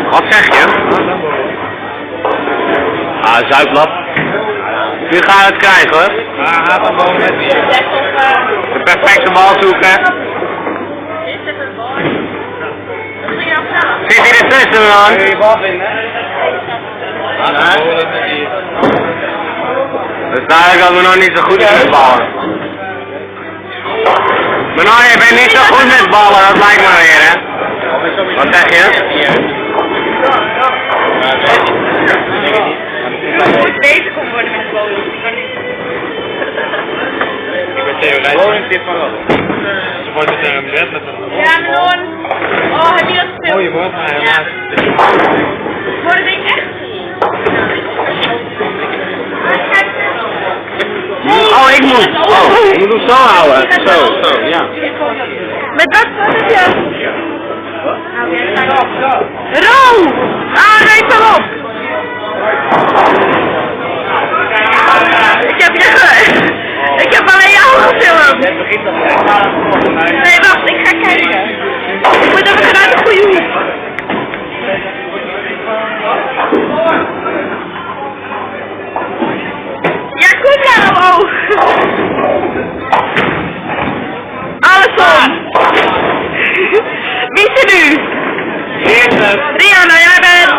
Wat zeg je? Ah, zuiplap. Nu gaan we het krijgen hoor. Gaat dan gewoon met die. De perfecte bal zoeken. Zit hier ertussen man? Kun je bal vinden? Het is duidelijk dat we nog niet zo goed zijn met ballen. Maar nou, je bent niet zo goed met ballen, dat lijkt me weer hè. Wat zeg je? Je moet beter kon worden met bowling. Ik ben Theo Rijs. Bowling tip van wat? Ze wordt het een red met een... Ja, Menon. Oh, heb je dat gespeeld? Mooie woord, maar helaas. Worden ding echt? Oh, ik moet. Oh, ik moet hem zo houden. Zo, ja. Met wat heb je? Ro! Ah, nee, kom op! Ik heb alleen jou gefilmd. Nee, wacht, ik ga kijken. Ik moet even vanuit de goede hoek. Ja, kom nou! Oh. Alles om! Wie is er nu? Rihanna, jij bent...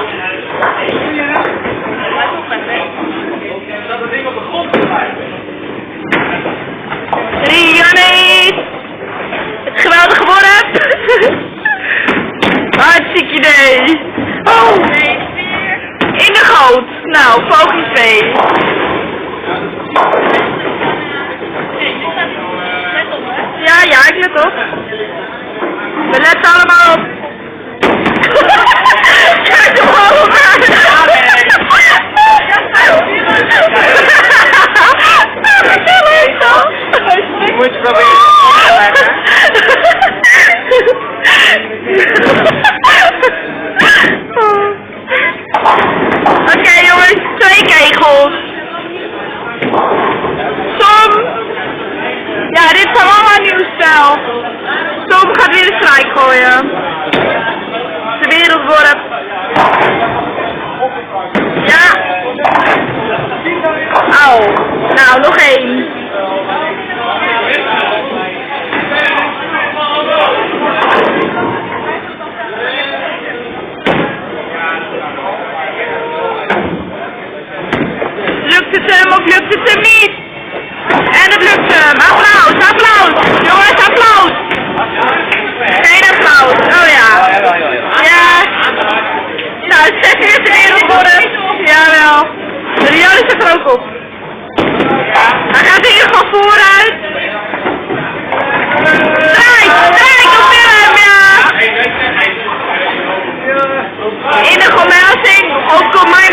Rihanna is... Het is geweldig geworden! Hartstikke idee! Oh! In de goot! Nou, poging 2. Ja, ik let op. We letten allemaal op. Kijk hem over! Je moet proberen te leggen. Oké jongens, 2 kegels. Som. Ja, dit is allemaal een nieuw spel. Som gaat weer de strijk gooien. De wereldworp. Ja. Au. Nou, nog 1. Lukt het hem of lukt het hem niet? En het lukt hem. Applaus, applaus. Jongens, applaus. Geen applaus. Oh ja. Ja. Nou, 6 is de wereldworp. Jawel. Rianne is er ook op. Hij gaat in ieder geval vooruit. Strijk op Willem, ja. In de omhelzing, ook op mijn